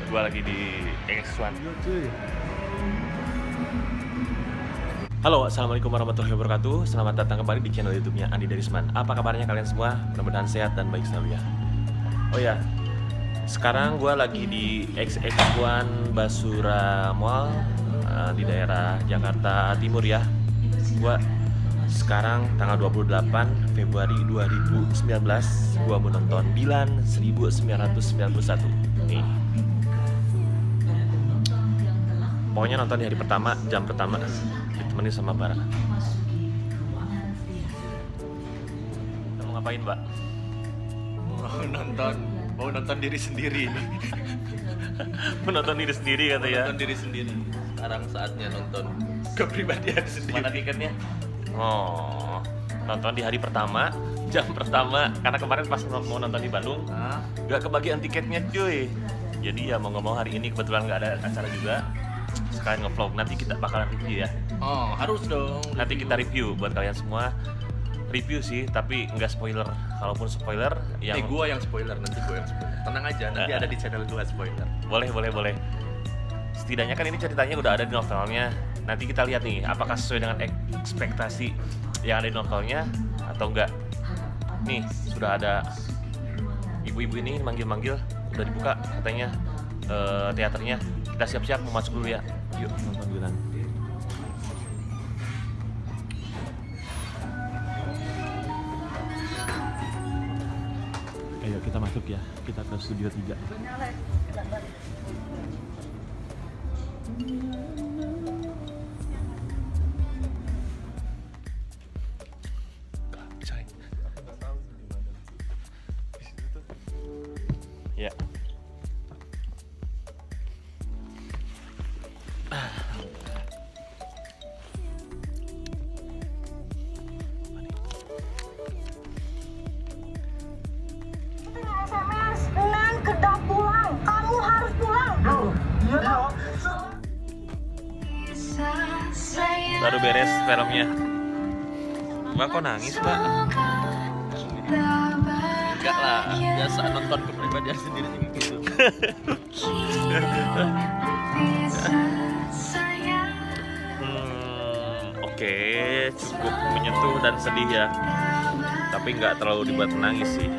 Gua lagi di X1. Halo, assalamualaikum warahmatullahi wabarakatuh. Selamat datang kembali di channel YouTube-nya Andi Darisman. Apa kabarnya kalian semua? Mudah-mudahan sehat dan baik selalu ya. Oh ya, sekarang gua lagi di X1 Basura Mall di daerah Jakarta Timur ya. Gua sekarang tanggal 28 Februari 2019 gua mau nonton Dilan 1991 nih. Pokoknya nonton di hari pertama, jam pertama, ditemani sama Bara. Kita mau ngapain, Mbak? Mau nonton diri sendiri ini. Menonton diri sendiri kata ya. Nonton diri sendiri. Sekarang saatnya nonton kepribadian sendiri. Mana tiketnya? Oh, nonton di hari pertama, jam pertama. Karena kemarin pas mau nonton di Bandung, gak kebagian tiketnya cuy. Jadi ya mau nggak mau hari ini kebetulan nggak ada acara juga. Sekalian nge-vlog, nanti kita bakalan review ya. Oh, harus dong. Nanti kita review buat kalian semua. Review sih, tapi nggak spoiler. Kalaupun spoiler, yang gua yang spoiler, nanti gua yang spoiler. Tenang aja, nanti ada di channel gua spoiler. Boleh. Setidaknya kan ini ceritanya udah ada di novelnya. Nanti kita lihat nih, apakah sesuai dengan ekspektasi yang ada di novelnya atau enggak. Nih, sudah ada ibu-ibu ini manggil-manggil, udah dibuka katanya teaternya. Kita siap-siap mau masuk dulu ya. Yuk nonton Dilan. Ayo kita masuk ya. Kita ke studio 3. Ya. SMS, Nen kedah pulang, kamu harus pulang. Baru beres filmnya. Mbak kok nangis, Mbak? Enggak lah, biasa nonton kepribadian sendiri gitu. Oke, cukup menyentuh dan sedih ya. Tapi nggak terlalu dibuat menangis sih.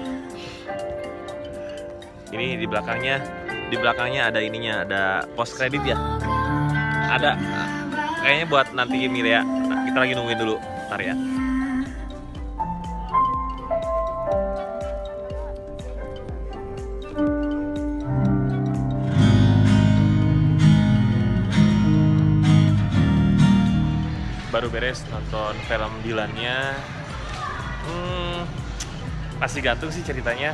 Ini di belakangnya ada ininya, ada post kredit ya. Ada. Kayaknya buat nanti Milia. Nah, kita lagi nungguin dulu. Ntar ya. Baru beres nonton film Dilannya. Masih gantung sih ceritanya.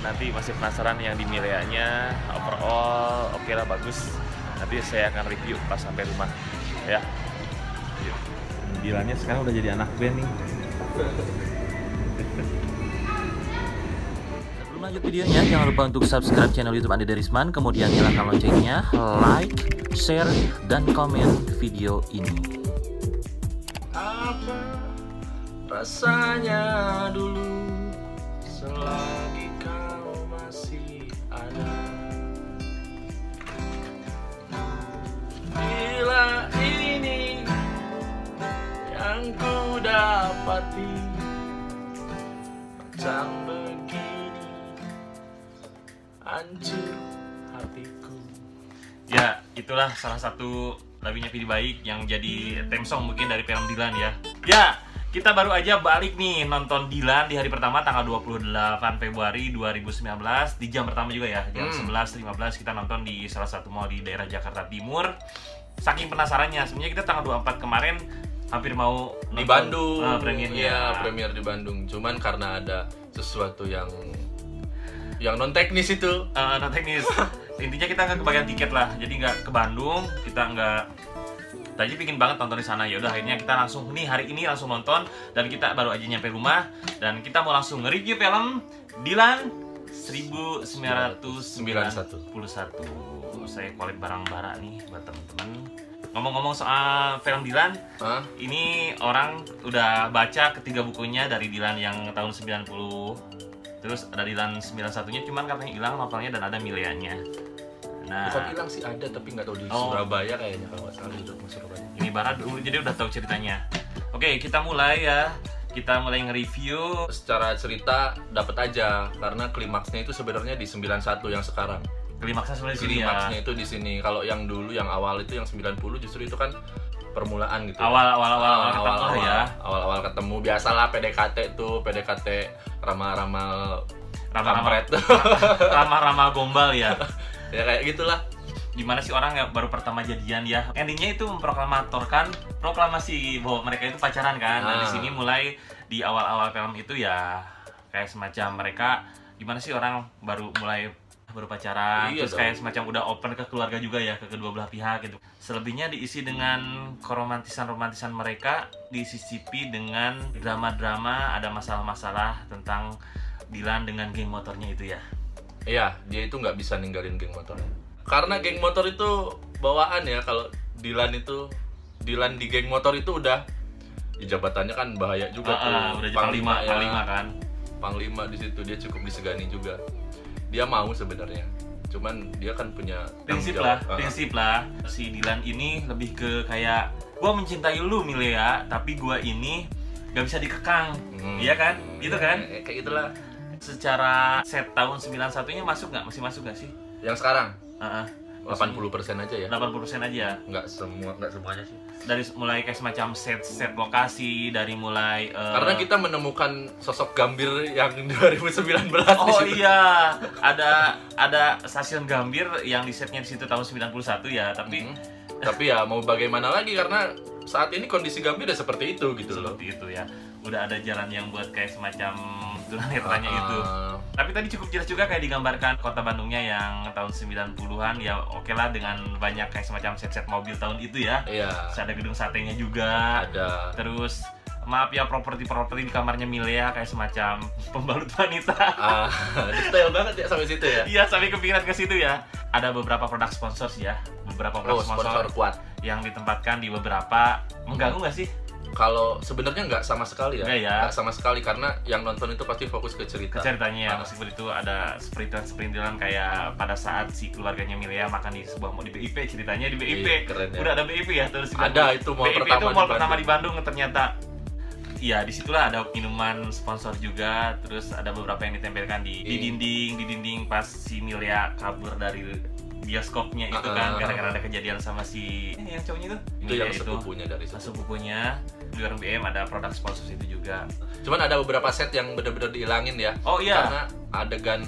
Nanti masih penasaran yang di Mileanya. Overall oke lah, bagus. Nanti saya akan review pas sampai rumah ya. Dilannya sekarang udah jadi anak band nih. Sebelum lanjut videonya, jangan lupa untuk subscribe channel YouTube Andi Darisman, kemudian nyalakan loncengnya, like, share, dan komen video ini. Apa rasanya dulu selagi kau masih ada? Bila ini yang ku dapati macam begini, hancur hatiku. Ya, itulah salah satu lagunya Pilih Baik yang jadi theme song mungkin dari film Dilan ya. Ya, kita baru aja balik nih nonton Dilan di hari pertama tanggal 28 Februari 2019 di jam pertama juga ya, jam 11.15 kita nonton di salah satu mall di daerah Jakarta Timur. Saking penasarannya, sebenarnya kita tanggal 24 kemarin hampir mau Di Bandung, premiernya. Iya, premier di Bandung. Cuman karena ada sesuatu yang non teknis itu. Non teknis. Intinya kita nggak kebagian tiket lah, jadi nggak ke Bandung, kita nggak. Tadi pingin banget nonton di sana, ya udah akhirnya kita langsung nih hari ini langsung nonton, dan kita baru aja nyampe rumah dan kita mau langsung nge-review film Dilan 1991. Saya collab barang bara nih buat teman-teman. Ngomong-ngomong soal film Dilan, ini orang udah baca ketiga bukunya dari Dilan yang tahun 90. Terus ada Dilan 91-nya, cuman katanya hilang novelnya dan ada Mileanya. Nah, bukan hilang sih, ada tapi nggak tahu di Surabaya kayaknya kalau nggak salah di Surabaya. ini Bara dulu jadi udah tahu ceritanya. Oke, kita mulai ya. Kita mulai nge-review. Secara cerita dapat aja karena klimaksnya itu sebenarnya di 91 yang sekarang. Klimaksnya sebenarnya di sini ya. Klimaksnya itu di sini. Kalau yang dulu yang awal itu yang 90 justru itu kan permulaan gitu. Awal ketemu biasalah PDKT tuh, PDKT ramah-ramah kampret. Ramah-ramah gombal ya. Ya kayak gitulah. Gimana sih orang yang baru pertama jadian ya, endingnya itu memproklamatorkan proklamasi bahwa mereka itu pacaran kan. Nah, di sini mulai di awal-awal film itu ya kayak semacam mereka gimana sih orang baru pacaran, terus kayak semacam udah open ke keluarga juga ya, ke kedua belah pihak gitu. Selebihnya diisi dengan keromantisan mereka, disisipi dengan drama-drama, ada masalah-masalah tentang Dilan dengan geng motornya itu ya. Iya, dia itu nggak bisa ninggalin geng motornya. Karena geng motor itu bawaan ya. Kalau Dilan di geng motor itu udah jabatannya kan bahaya juga tuh. Udah panglima kan. Panglima di situ, dia cukup disegani juga. Dia mau sebenarnya. Cuman dia kan punya prinsip lah. Si Dilan ini lebih ke kayak gua mencintai lu Milea, tapi gua ini gak bisa dikekang. Iya kan? Gitu kan? Kayak gitulah. Secara set tahun 91-nya masuk nggak? Masih masuk nggak sih? Yang sekarang? 80% aja ya. 80% aja. Nggak semuanya sih. Dari mulai kayak semacam set lokasi, dari mulai karena kita menemukan sosok Gambir yang 2019. Oh iya, ada stasiun Gambir yang di setnya di situ tahun 91 ya, tapi tapi ya mau bagaimana lagi karena saat ini kondisi Gambir udah seperti itu gitu loh. Seperti itu ya. Udah ada jalan yang buat kayak semacam tunanetranya itu. Tapi tadi cukup jelas juga kayak digambarkan kota Bandungnya yang tahun 90-an ya, oke lah dengan banyak kayak semacam set-set mobil tahun itu ya. Iya. Terus ada gedung satenya juga. Ada. Terus maaf ya, properti di kamarnya Milea kayak semacam pembalut wanita. Detail banget ya sampai situ ya. Iya, sampai kepikiran ke situ ya. Ada beberapa produk sponsor sih ya. Beberapa produk sponsor kuat yang ditempatkan di beberapa. Mengganggu nggak sih? Kalau sebenarnya nggak sama sekali ya. Nggak sama sekali karena yang nonton itu pasti fokus ke ceritanya ya. Meskipun itu ada seperintilan kayak pada saat si keluarganya Milea makan di sebuah mall di BIP, ceritanya di BIP. Iya, keren ya. Udah ada BIP ya, terus ada itu mall BIP pertama itu mall pertama di Bandung ternyata. Iya, disitulah ada minuman sponsor juga, terus ada beberapa yang ditempelkan di dinding pas si Milea kabur dari bioskopnya itu kan, gara-gara ada kejadian sama si yang cowoknya itu yang sepupunya dari sepupunya di warung BM. Ada produk sponsor itu juga. Cuman ada beberapa set yang benar-benar dihilangin ya. Oh iya. Karena adegan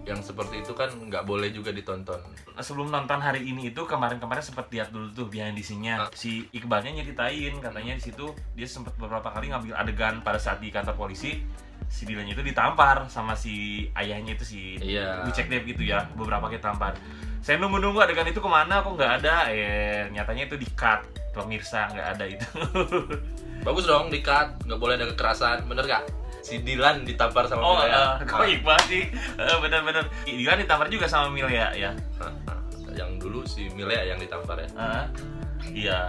yang seperti itu kan nggak boleh juga ditonton. Sebelum nonton hari ini itu kemarin sempat lihat dulu tuh behind the scene-nya. Si Iqbalnya nyeritain katanya di situ dia sempat beberapa kali ngambil adegan pada saat di kantor polisi. Si Dilannya itu ditampar sama si ayahnya itu si Bucek Dev gitu ya, beberapa kali tampar. Saya nunggu adegan itu kemana kok nggak ada, nyatanya itu di-cut, pemirsa, nggak ada itu. Bagus dong di-cut, nggak boleh ada kekerasan, bener gak? Si Dilan ditampar sama Milea. Kok Iqbal sih? Bener-bener Dilan ditampar juga sama Milea ya. Yang dulu si Milea yang ditampar ya. Iya.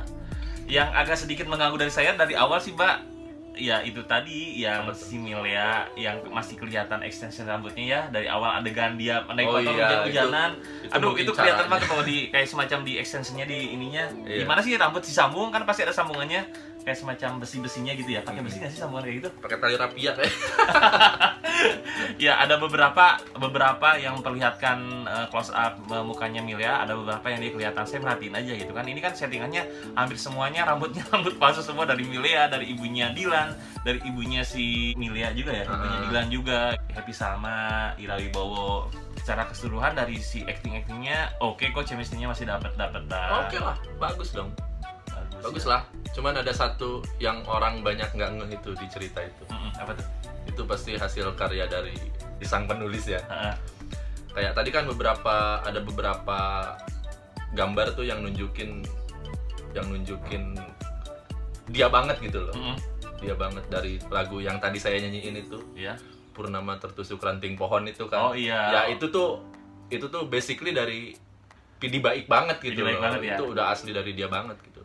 Yang agak sedikit mengganggu dari saya dari awal sih, Mbak. Ya itu tadi yang si Milea yang masih kelihatan extension rambutnya ya, dari awal adegan dia naik motor hujan-hujanan. Aduh, itu kelihatan banget kalau di kayak semacam di extensionnya di ininya. Gimana sih rambut disambung kan pasti ada sambungannya, kayak semacam besi-besinya gitu ya. Pakai besi nggak sih sambungan kayak gitu? Pakai tali rapia kayak. Ya ada beberapa yang memperlihatkan close up mukanya Milea, ada beberapa yang dia kelihatan, saya perhatiin aja gitu kan. Ini kan settingannya hampir semuanya rambutnya rambut palsu semua, dari Milea, dari ibunya Dilan, dari ibunya si Milea juga ya, ibunya Dilan juga, Happy Salma, Ira Wibowo. Secara keseluruhan dari si actingnya oke kok, chemistry-nya masih dapat. Oke lah, bagus dong. Bagus lah. Cuman ada satu yang orang banyak nggak ngeh itu di cerita itu. Apa tuh? Itu pasti hasil karya dari sang penulis ya. Kayak tadi kan ada beberapa gambar tuh yang nunjukin dia banget gitu loh. Dia banget dari lagu yang tadi saya nyanyiin itu. Iya. Purnama tertusuk ranting pohon itu kan. Oh iya. Ya itu tuh basically dari Pidi Baik banget gitu loh. Ya. Itu udah asli dari dia banget gitu.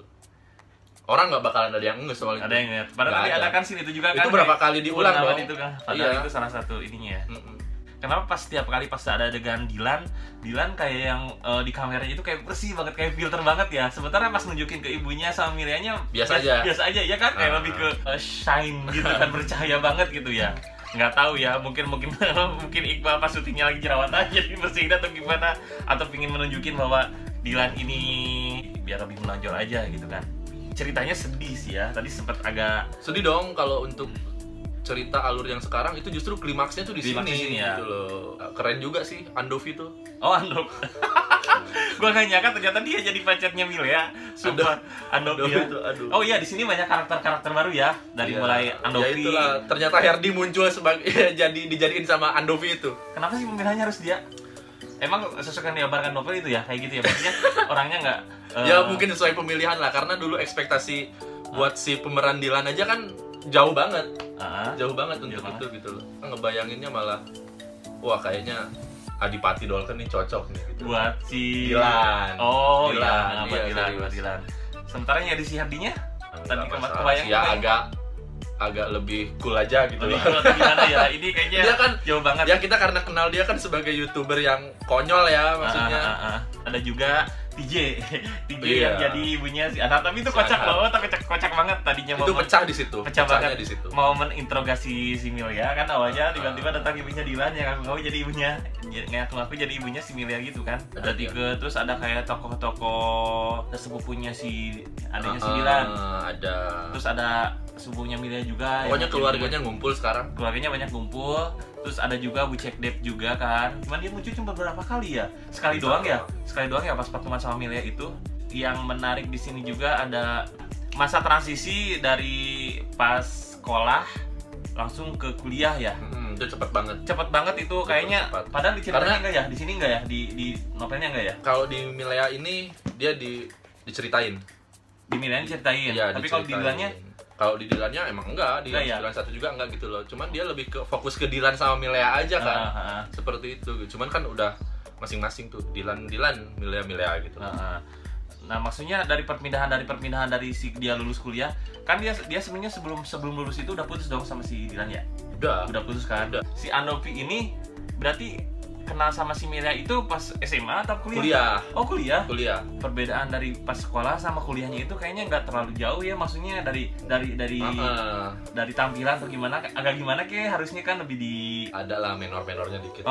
Orang nggak bakalan ada yang nge soal itu. Ada yang nge. Padahal tadi ada kan scene itu juga kan. Itu berapa kali diulang dong. Itu kan. Padahal itu salah satu ininya ya. kenapa pas setiap kali pas ada adegan Dilan kayak yang di kameranya itu kayak bersih banget, kayak filter banget ya. Sementara pas nunjukin ke ibunya sama Mireanya Biasa aja ya kan, kayak lebih ke shine gitu kan, bercahaya banget gitu ya. Nggak tahu ya, mungkin mungkin Iqbal pas syutingnya lagi jerawatan jadi bersihin atau gimana, atau pingin menunjukin bahwa Dilan ini biar lebih menonjol aja gitu kan. Ceritanya sedih sih ya, tadi sempat agak sedih dong kalau untuk cerita alur yang sekarang itu justru klimaksnya tuh di sini ya. gitu loh. Keren juga sih Andovi tuh. Oh, Andop. Gua gak nyangka ternyata dia jadi pacarnya Milea. Sumpah, Andovi ya. Aduh. Oh iya, di sini banyak karakter-karakter baru ya. Dari mulai Andovi. Ya itulah, ternyata Herdi muncul sebagai dijadiin sama Andovi itu. Kenapa sih pemilihannya harus dia? Emang sosok yang digambarkan novel itu ya kayak gitu ya, maksudnya orangnya nggak Ya mungkin sesuai pemilihan lah, karena dulu ekspektasi buat si pemeran Dilan aja kan jauh banget untuk banget. itu gitu loh. Ngebayanginnya malah wah kayaknya Adipati Dolken nih cocok nih gitu. Buat si Dilan. Oh Dilan, iya, buat serius. Dilan. Sementara yang di si Herdinya tadi Enggak kebayang ya agak lebih cool aja gitu lebih loh. cool atau gimana ya? Ini kayaknya Dia kan jauh banget. Ya kita karena kenal dia kan sebagai YouTuber yang konyol ya maksudnya. Ada juga TJ Iya. yang jadi ibunya si Anhar, tapi itu Si kocak Anhar. loh, kocak banget tadinya Itu pecah di situ. pecah Pecahnya banget di situ. momen interogasi si Milea kan awalnya tiba-tiba datang ibunya Dilan yang ngaku jadi ibunya jadi ibunya si Milea gitu kan. Ada tiga, terus ada kayak tokoh-tokoh sepupunya si adanya si Dilan, Ada. terus ada sepupunya Milea juga. Pokoknya yang keluarganya ngumpul sekarang. keluarganya banyak kumpul. Terus ada juga Bu Cek Dep juga kan. Cuman dia muncul cuma beberapa kali ya. Sekali doang ya pas patungan sama Milea itu. Yang menarik di sini juga ada masa transisi dari pas sekolah langsung ke kuliah ya. Itu cepet banget. Cepet banget itu kayaknya. Cepat. Padahal di ceritanya Karena- enggak ya? Di sini enggak ya? Di novelnya enggak ya? Kalau di Milea ini dia diceritain. Di Milea diceritain. Iya, Tapi kalau di Dilannya kalau di Dilannya emang enggak, di Enggak ya? Dilan 1 juga enggak gitu loh. Cuman dia lebih ke fokus ke Dilan sama Milea aja kan. Seperti itu. Cuman kan udah masing-masing tuh Dilan, Milea gitu. Nah, maksudnya dari perpindahan dari si dia lulus kuliah, kan dia sebenarnya sebelum lulus itu udah putus dong sama si Dilan ya? Udah putus kan? Udah. Si Andovi ini berarti kenal sama si Milea itu pas SMA atau kuliah? Kuliah. Oh, kuliah. Perbedaan Dari pas sekolah sama kuliahnya itu kayaknya nggak terlalu jauh ya, maksudnya dari tampilan atau gimana, agak gimana kayak harusnya kan lebih di ada lah menor-menornya dikit.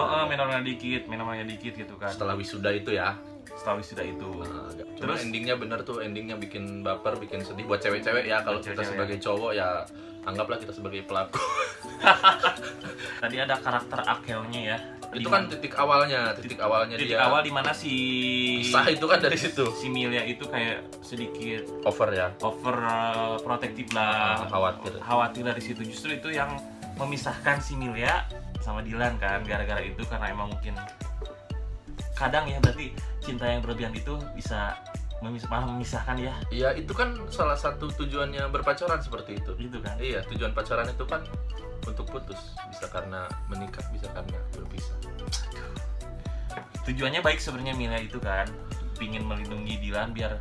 menornya dikit gitu kan. Setelah wisuda itu ya. Setelah wisuda itu. Cuma Terus endingnya bener tuh, endingnya bikin baper, bikin sedih buat cewek-cewek ya. Kalau kita cewek-cewek sebagai cowok ya anggaplah kita sebagai pelaku. tadi ada karakter Akelnya ya. Itu kan titik awalnya titik dia. awal di mana si Sah itu kan dari situ. si Milea itu kayak sedikit Over ya. over protektif lah, khawatir dari situ. Justru itu yang memisahkan si Milea sama Dilan kan, gara-gara itu, karena emang mungkin kadang ya berarti cinta yang berlebihan itu bisa memisahkan ya. Iya, itu kan salah satu tujuannya berpacaran seperti itu. Gitu kan. Iya, tujuan pacaran itu kan untuk putus, bisa karena menikah, bisa karena berpisah. Tujuannya baik sebenarnya Milea itu kan, pingin melindungi Dilan biar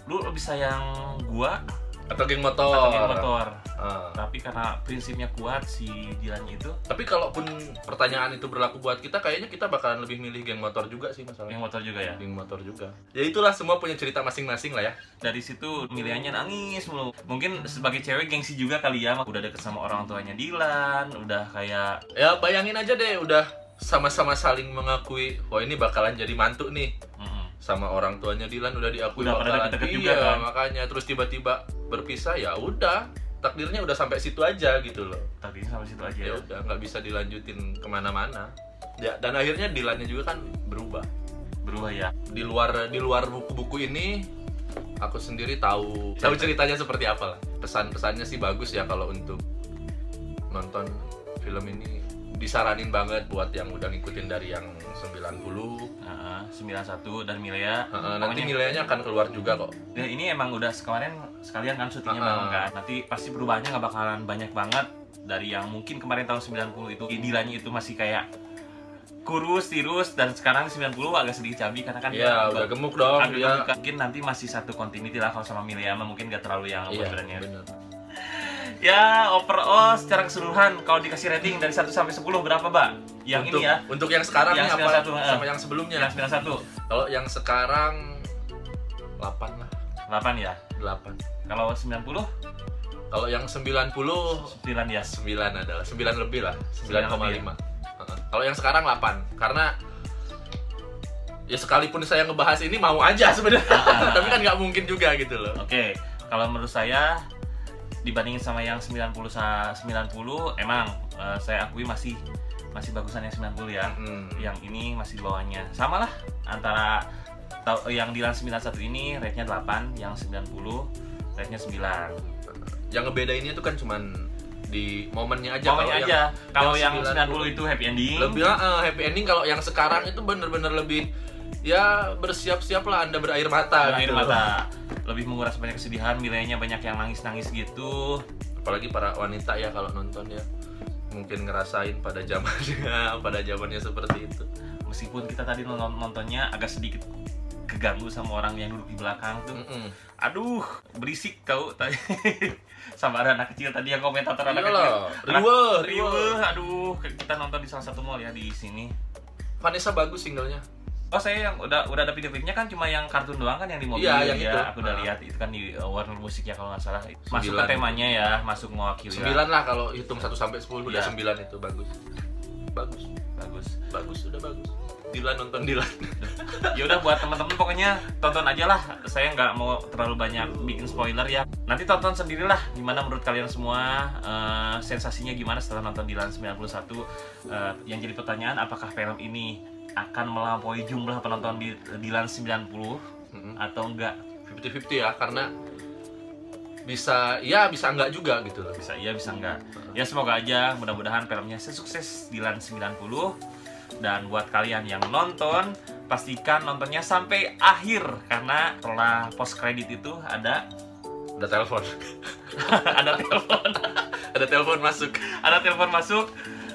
lu lebih sayang gua Atau geng atau geng motor. motor. Ah. Tapi karena prinsipnya kuat si Dilan itu, Tapi kalaupun pertanyaan itu berlaku buat kita, kayaknya kita bakalan lebih milih geng motor juga sih masalahnya. geng motor juga ya. Geng motor juga. Ya itulah, semua punya cerita masing-masing lah ya. Dari situ Mileanya nangis mulu. Mungkin sebagai cewek gengsi juga kali ya, udah deket sama orang tuanya Dilan, udah kayak Ya bayangin aja deh, udah sama-sama saling mengakui, wah ini bakalan jadi mantu nih. Sama orang tuanya Dilan udah diakui Udah pada bakalan. deket-deket Iya, juga kan. makanya terus tiba-tiba berpisah, ya udah, takdirnya udah sampai situ aja gitu loh. tapi sampai situ aja Ya ya. udah, nggak bisa dilanjutin kemana-mana. Ya, dan akhirnya Dilannya juga kan berubah. Berubah ya. Di luar buku-buku ini, aku sendiri tahu ceritanya seperti apa lah. Pesan-pesannya sih bagus ya, kalau untuk nonton film ini disaranin banget buat yang udah ngikutin dari yang 90. 91 dan Milea. Nanti Mileanya akan keluar juga kok. Ya, ini emang udah sekalian kan syutingnya memang kan. Nanti pasti perubahannya nggak bakalan banyak banget dari yang mungkin kemarin tahun 90 itu Dilannya itu masih kayak kurus, tirus, dan sekarang 90 agak sedikit cabi karena kan Iya, udah gemuk dong agak dia. gemuk. Mungkin nanti masih satu continuity lah kalau sama Milea, mungkin nggak terlalu yang Iya, benerannya. bener. Ya, overall secara keseluruhan kalau dikasih rating dari 1 sampai 10 berapa, Mbak? Yang Untuk, ini ya. untuk yang sekarang Yang nih apa 91, sama yang sebelumnya? Yang 91. Kalau yang sekarang 8 lah. 8 ya. 8. Kalau 90? Kalau yang 90 9 ya. 9 adalah 9 lebih lah, 9 9,5. Kalau yang sekarang 8 karena ya sekalipun saya ngebahas ini mau aja sebenarnya. Tapi kan nggak mungkin juga gitu loh. Oke, kalau menurut saya dibandingin sama yang 90 emang saya akui masih bagusan yang 90 ya. Yang ini masih di bawahnya. Sama lah antara yang Dilan 91 ini rate-nya 8, yang 90 rate-nya 9. Yang ngebedainnya itu kan cuman di momennya aja. Kalau yang 90 itu happy ending. Lebih happy ending. Kalau yang sekarang itu bener-bener lebih ya bersiap-siap lah Anda berair mata. Berair mata. Lebih menguras banyak kesedihan, nilainya banyak yang nangis-nangis gitu. Apalagi para wanita ya kalau nonton ya mungkin ngerasain pada zamannya seperti itu. Meskipun kita tadi nontonnya agak sedikit keganggu sama orang yang duduk di belakang tuh. Aduh, berisik kau tadi. Sama ada anak kecil tadi yang komentator anak kecil. Riweh. Aduh, kita nonton di salah satu mall ya di sini. Vanessa bagus singlenya. Oh, saya yang udah ada video-videonya kan cuma yang kartun doang kan yang di mobil. Iya, yang ya, itu. Aku udah lihat itu kan di Warner Music ya kalau nggak salah. Masuk ke temanya ya, masuk mewakili. 9 lah kalau hitung 1 sampai 10 udah 9 itu bagus. Udah bagus. Dilan nonton Dilan. Ya udah buat teman-teman pokoknya tonton aja lah. Saya nggak mau terlalu banyak bikin spoiler ya. Nanti tonton sendirilah gimana menurut kalian semua, sensasinya gimana setelah nonton Dilan 91. Yang jadi pertanyaan, apakah film ini akan melampaui jumlah penonton di Dilan 90 atau enggak? 50-50 ya, karena bisa enggak juga gitu loh. Bisa iya bisa enggak. Ya semoga aja mudah-mudahan filmnya sesukses Dilan 90. Dan buat kalian yang nonton, pastikan nontonnya sampai akhir karena setelah post credit itu ada telepon. Ada telepon masuk.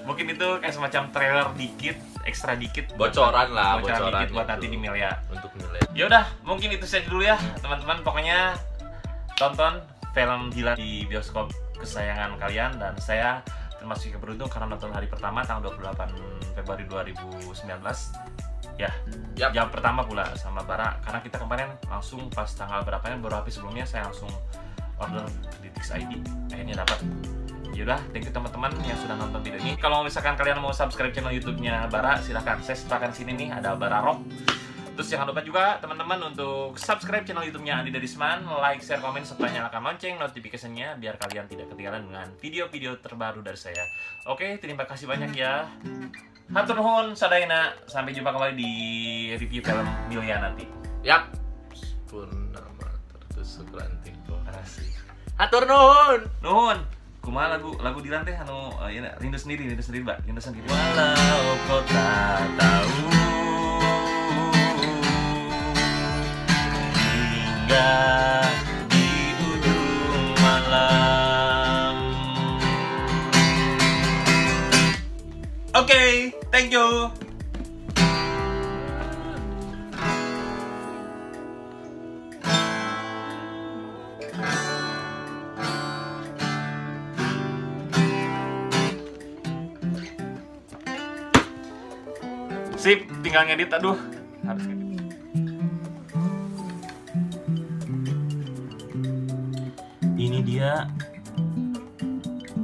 Mungkin itu kayak semacam trailer dikit, ekstra dikit, bocoran dikit buat nanti di mail ya. Untuk nilai. Ya udah, mungkin itu saja dulu ya, teman-teman. Pokoknya tonton film Dilan di bioskop kesayangan kalian, dan saya termasuk yang beruntung karena nonton hari pertama tanggal 28 Februari 2019. Ya, jam pertama pula sama Bara, karena kita kemarin langsung pas tanggal berapanya baru habis, sebelumnya saya langsung order di Tix ID, akhirnya dapat. Yaudah, thank you teman-teman yang sudah nonton video ini. Kalau misalkan kalian mau subscribe channel YouTube-nya Bara, silahkan. Saya sertakan sini nih, ada Bara Rock. Terus jangan lupa juga teman-teman untuk subscribe channel YouTube-nya Andi Darisman, like, share, komen, serta nyalakan lonceng notifikasinya biar kalian tidak ketinggalan dengan video-video terbaru dari saya. Oke, terima kasih banyak ya. Hatur nuhun sadayana, sampai jumpa kembali di review film Milia nanti. Yap. Purnama tertusuk ranting kasih. Hatur nuhun. Nuhun. Kumaha lagu Dilan teh anu rindu sendiri Mbak, rindu sendiri. Walau kau tak tahu hingga di ujung malam. Oke, thank you. Sip, tinggal ngedit, aduh, harus ngedit. Ini dia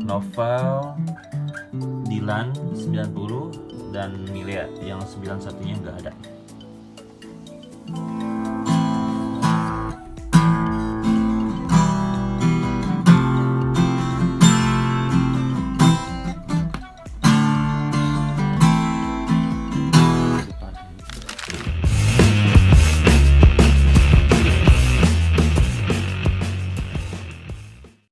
novel Dilan 90 dan Milia yang 91-nya nggak ada.